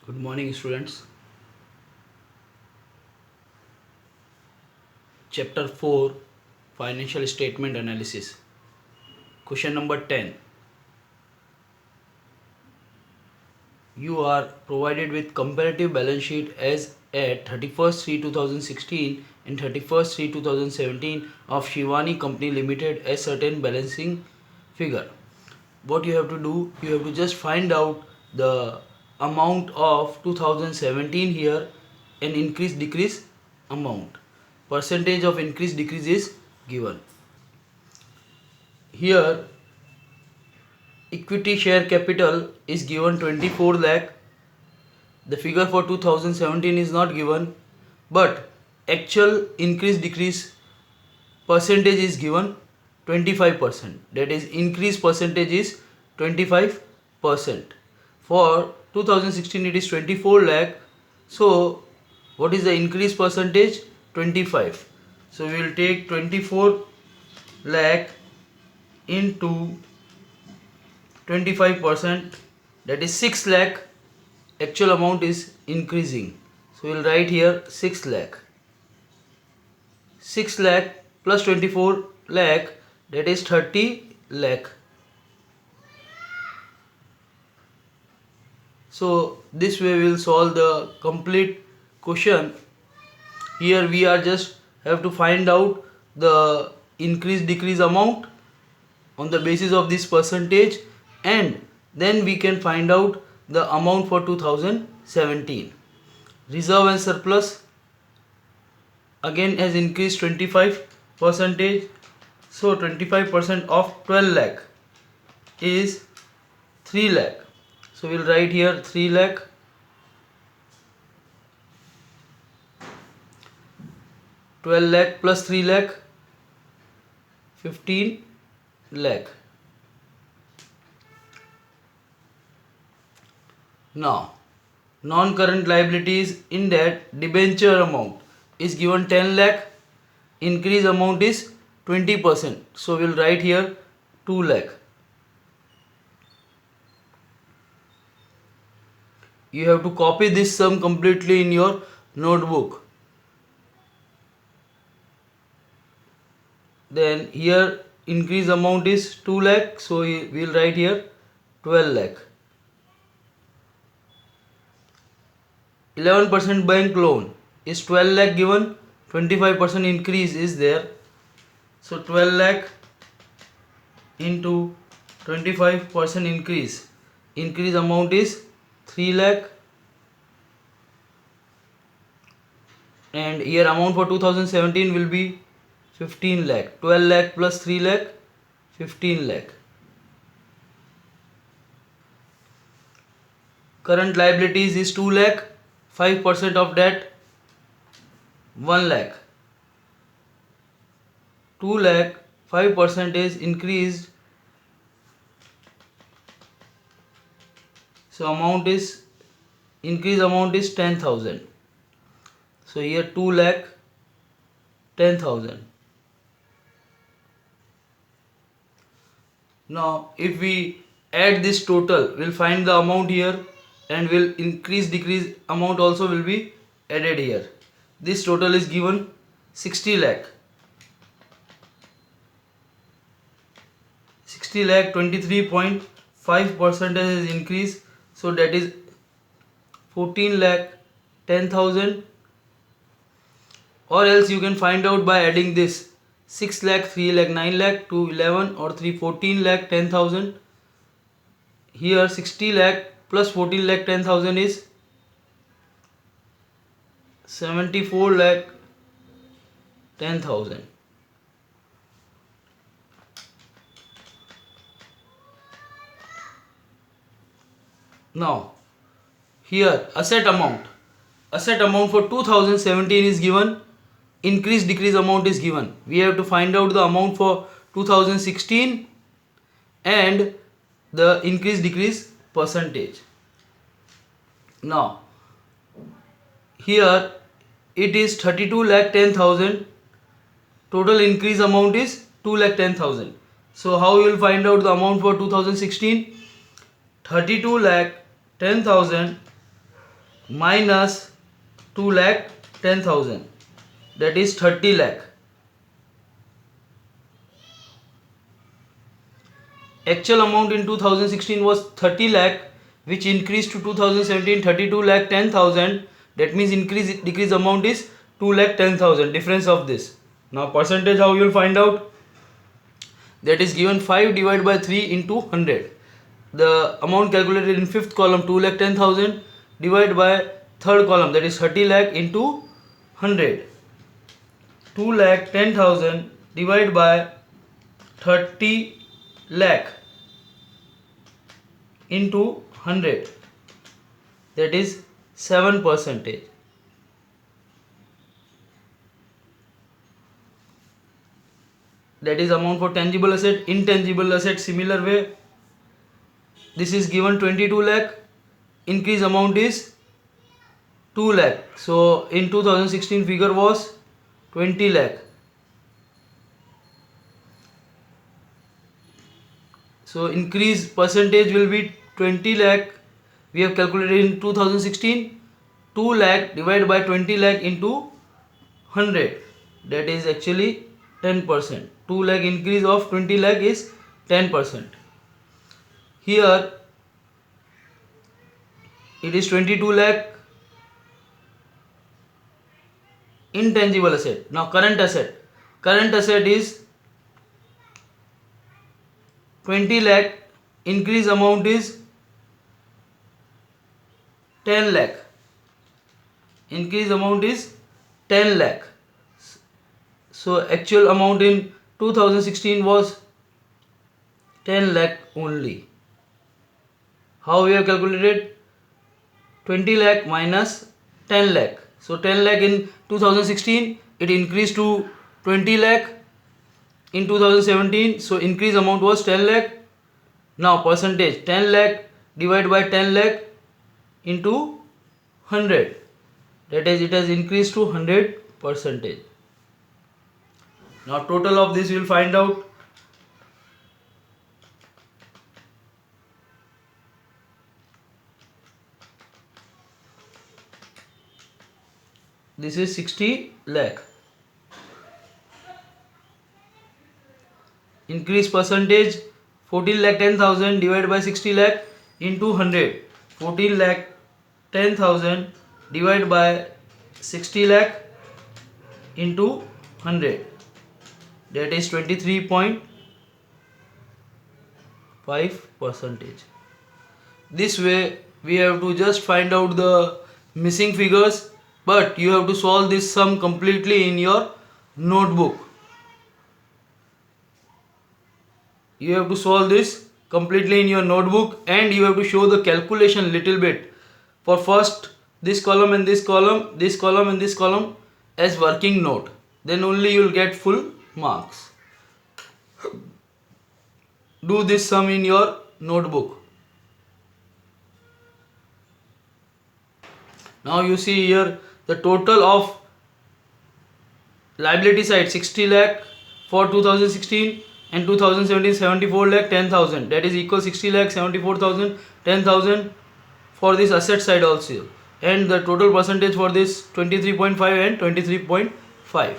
Good morning, students. Chapter 4, Financial Statement Analysis. Question number 10. You are provided with comparative balance sheet as at 31st 3 2016 and 31st 3 2017 of Shivani Company Limited as certain balancing figure. What you have to do, you have to just find out the amount of 2017 here and increase decrease amount. Percentage of increase decrease is given. Here equity share capital is given 24 lakh. The figure for 2017 is not given, but actual increase decrease percentage is given 25%. That is, increase percentage is 25%. For 2016 it is 24 lakh. So what is the increase percentage? 25. So we will take 24 lakh into 25%, that is 6 lakh. Actual amount is increasing, so we will write here 6 lakh. 6 lakh plus 24 lakh, that is 30 lakh. So this way we will solve the complete question. Here we are just have to find out the increase decrease amount on the basis of this percentage, and then we can find out the amount for 2017. Reserve and surplus again has increased 25%. So 25% of 12 lakh is 3 lakh. So we'll write here 3 lakh. 12 lakh plus 3 lakh, 15 lakh. Now, non-current liabilities, in that debenture amount is given 10 lakh, increase amount is 20%. So we'll write here 2 lakh. You have to copy this sum completely in your notebook. Then here increase amount is 2 lakh, so we will write here 12 lakh. 11% bank loan is 12 lakh given, 25% increase is there. So 12 lakh into 25% increase. Increase amount is 3 lakh. And here amount for 2017 will be 15 lakh. 12 lakh plus 3 lakh, 15 lakh. Current liabilities is 2 lakh. 5% of that 1 lakh. 2 lakh, 5% is increased. So amount is, increase amount is 10,000. So here 2 lakh 10,000. Now if we add this total, we'll find the amount here, and will increase decrease amount also will be added here. This total is given 60 lakh. 60 lakh, 23.5% is increase, so that is 14 lakh 10,000. Or else you can find out by adding this 6 lakh, 3 lakh, 9 lakh, 2 11, or 3 14 lakh 10,000. Here 60 lakh plus 14 lakh 10,000 is 74 lakh 10,000. Now here asset amount for 2017 is given, increase decrease amount is given. We have to find out the amount for 2016 and the increase decrease percentage. Now here it is 32 lakh 10,000. Total increase amount is 2 lakh 10,000. So how you will find out the amount for 2016? 32 lakh 10,000 minus 2 lakh 10,000, that is 30 lakh. Actual amount in 2016 was 30 lakh, which increased to 2017 32 lakh 10,000. That means decrease amount is 2 lakh 10,000, difference of this. Now percentage, how you will find out? That is given 5 divided by 3 into 100. The amount calculated in fifth column 2 lakh 10,000 divided by third column, that is 30 lakh into 100. 2 lakh 10,000 divided by 30 lakh into 100, that is 7%. That is amount for tangible asset. Intangible asset, similar way, this is given 22 lakh, increase amount is 2 lakh. So in 2016 figure was 20 lakh. So increase percentage will be 20 lakh. We have calculated in 2016. 2 lakh divided by 20 lakh into 100, that is actually 10%. 2 lakh increase of 20 lakh is 10%. Here it is 22 lakh intangible asset. Now current asset is 20 lakh, increase amount is 10 lakh. Increase amount is 10 lakh. So actual amount in 2016 was 10 lakh only. How we have calculated? 20 lakh minus 10 lakh. So 10 lakh in 2016, it increased to 20 lakh in 2017. So increase amount was 10 lakh. Now percentage, 10 lakh divided by 10 lakh into 100, that is it has increased to 100%. Now total of this we will find out. This is 60 lakh. Increase percentage, 14 lakh 10,000 divided by 60 lakh into 100. 14 lakh 10,000 divided by 60 lakh into 100, that is 23.5%. This way we have to just find out the missing figures, but you have to solve this sum completely in your notebook. You have to solve this completely in your notebook, and you have to show the calculation little bit for first this column and this column, this column and this column as working note. Then only you will get full marks. Do this sum in your notebook. Now you see here the total of liability side 60 lakh for 2016 and 2017 74 lakh 10,000, that is equal 60 lakh 74,000 10,000 for this asset side also, and the total percentage for this 23.5 and 23.5.